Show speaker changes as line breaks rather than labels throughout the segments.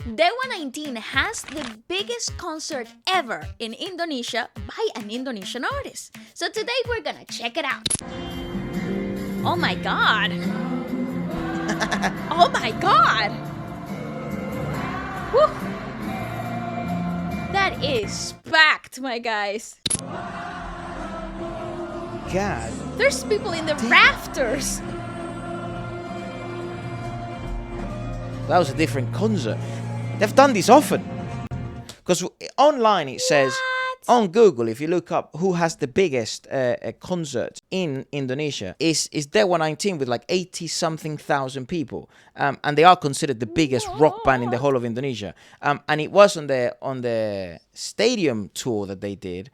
Dewa 19 has the biggest concert ever in Indonesia by an Indonesian artist. So today we're gonna check it out. Oh my god! Oh my god! Woo. That is packed, my guys.
God.
There's people in the rafters.
That was a different concert. They've done this often. Because online it says, on Google, if you look up who has the biggest concert in Indonesia, is Dewa 19 with like 80-something thousand people. And they are considered the biggest rock band in the whole of Indonesia. And it was on the stadium tour that they did,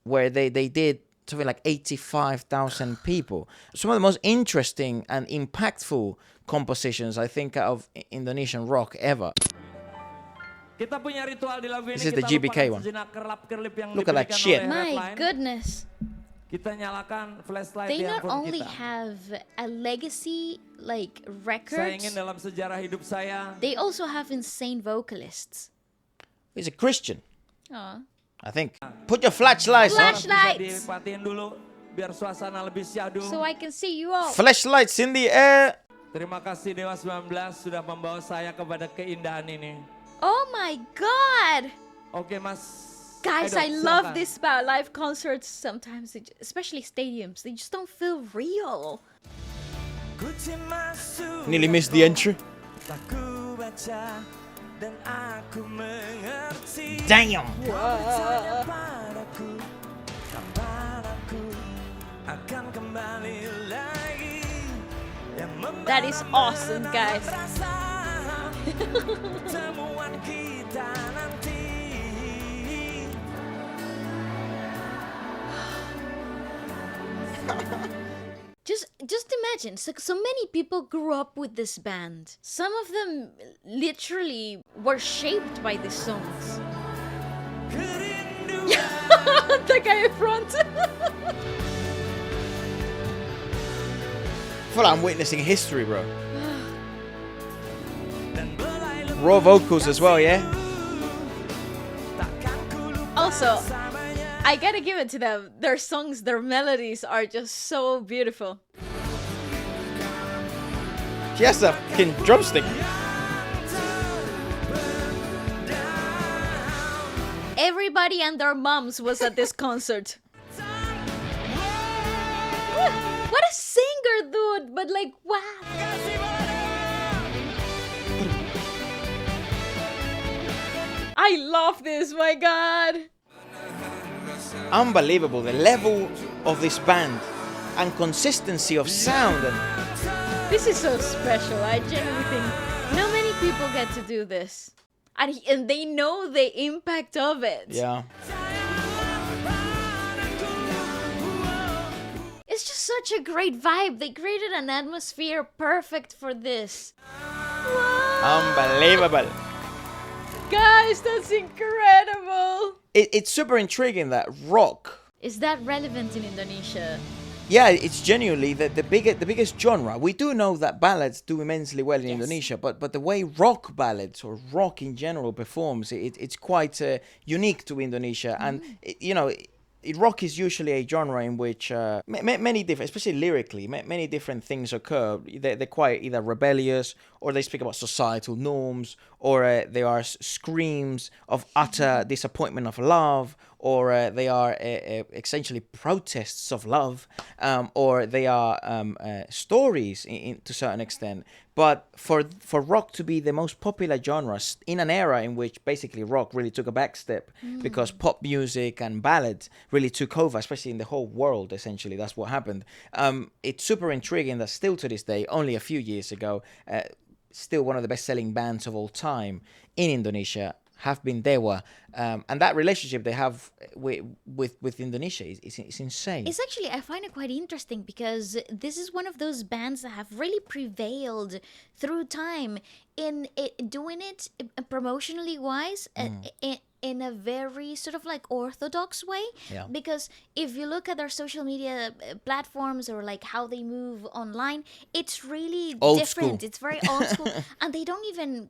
where they did something like 85,000 people. Some of the most interesting and impactful compositions, I think, of Indonesian rock ever. This is the GBK one. Look at that shit.
My goodness. They not only have a legacy like records, they also have insane vocalists.
He's a Christian,
Aw.
I think. Put your flashlights on.
Flashlights! So I can see you all.
Flashlights in the air.
Terima kasih Dewa 19 sudah membawa saya kepada keindahan ini.
Oh my god!
Oke Mas.
Guys,
Ayo,
I love
silakan.
this about live concerts sometimes, especially stadiums. They just don't feel real.
Nearly missed the entry. Damn!
That is awesome, guys. Just imagine, so many people grew up with this band. Some of them literally were shaped by these songs. The guy in front.
I feel like I'm witnessing history, bro. Raw vocals as well, yeah?
Also, I gotta give it to them. Their songs, their melodies are just so beautiful.
She has a fucking drumstick.
Everybody and their moms was at this concert. What a singer, dude! But like, wow. I love this, my god.
Unbelievable, the level of this band and consistency of sound.
This is so special. I genuinely think not many people get to do this. And they know the impact of it.
Yeah.
It's just such a great vibe. They created an atmosphere perfect for this. Wow.
Unbelievable.
Guys, that's incredible.
It's super intriguing that rock.
Is that relevant in Indonesia?
Yeah, it's genuinely the biggest genre. We do know that ballads do immensely well in Indonesia, but the way rock ballads or rock in general performs, it's quite unique to Indonesia. And rock is usually a genre in which many different, especially lyrically, many different things occur. They're quite either rebellious, or they speak about societal norms, or they are screams of utter disappointment of love, or they are essentially protests of love, or they are stories to a certain extent. But for rock to be the most popular genre in an era in which basically rock really took a back step because pop music and ballads really took over, especially in the whole world, essentially, that's what happened. It's super intriguing that still to this day, only a few years ago, still one of the best-selling bands of all time in Indonesia have been Dewa, and that relationship they have with Indonesia is insane.
It's actually, I find it quite interesting because this is one of those bands that have really prevailed through time in doing it promotionally wise, in a very sort of like orthodox way.
Yeah.
Because if you look at their social media platforms or like how they move online, it's really
Old
different.
school.
It's very old school. And they don't even,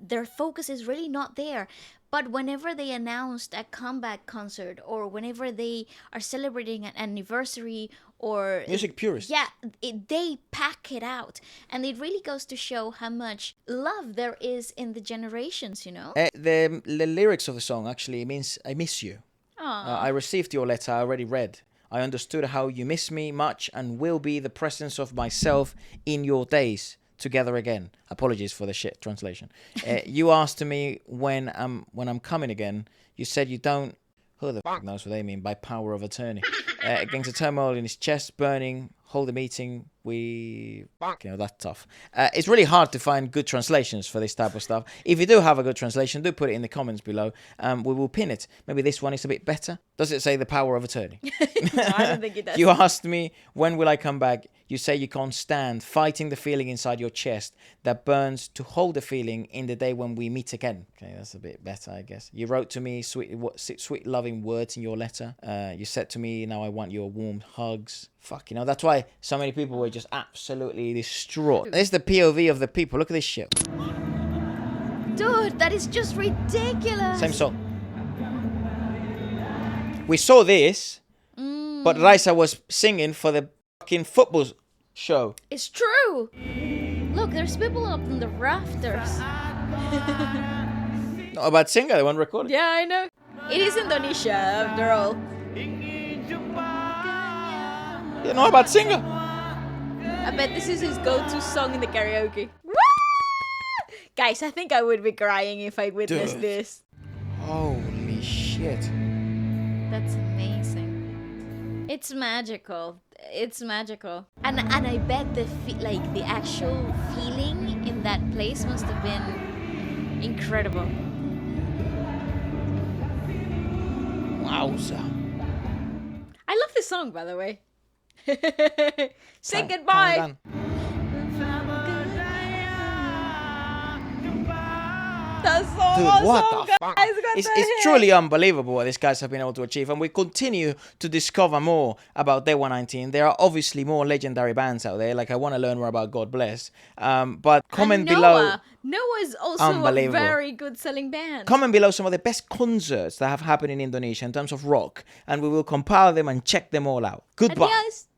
their focus is really not there. But whenever they announced a comeback concert or whenever they are celebrating an anniversary or
Music purists.
yeah, they pack it out, and it really goes to show how much love there is in the generations, you know.
The lyrics of the song actually means I miss you. I received your letter, I already read. I understood how you miss me much and will be the presence of myself in your days together again. Apologies for the shit translation. You asked me when I'm coming again. You said you don't. Who the fuck knows what they mean by power of attorney? Against the turmoil in his chest, burning. Hold a meeting. That's tough. It's really hard to find good translations for this type of stuff. If you do have a good translation, do put it in the comments below. We will pin it. Maybe this one is a bit better. Does it say the power of attorney?
No, I don't think it does.
You asked me, when will I come back? You say you can't stand fighting the feeling inside your chest that burns to hold the feeling in the day when we meet again. Okay, that's a bit better, I guess. You wrote to me sweet loving words in your letter. You said to me, now I want your warm hugs. Fuck, that's why so many people were just absolutely distraught. This is the POV of the people. Look at this shit.
Dude, that is just ridiculous.
Same song. We saw this, but Raisa was singing for the fucking football show.
It's true. Look, there's people up in the rafters.
Not a bad singer, the one recording.
Yeah, I know. It is Indonesia, after all.
Yeah, not a bad singer.
I bet this is his go-to song in the karaoke. Guys, I think I would be crying if I witnessed
Dude.
this.
Holy shit.
That's amazing. It's magical. It's magical. And I bet the actual feeling in that place must have been incredible.
Wowza.
I love this song, by the way. Say goodbye.
Calm down.
That's so
Dude,
awesome,
what the
guys.
fuck?
What
It's
the heck?
truly unbelievable what these guys have been able to achieve, and we continue to discover more about Dewa 19. There are obviously more legendary bands out there. Like, I want to learn more about God Bless. But comment
And
below.
Noah is also
Unbelievable.
a very good selling band.
Comment below some of the best concerts that have happened in Indonesia in terms of rock, and we will compile them and check them all out. Goodbye.
Adios.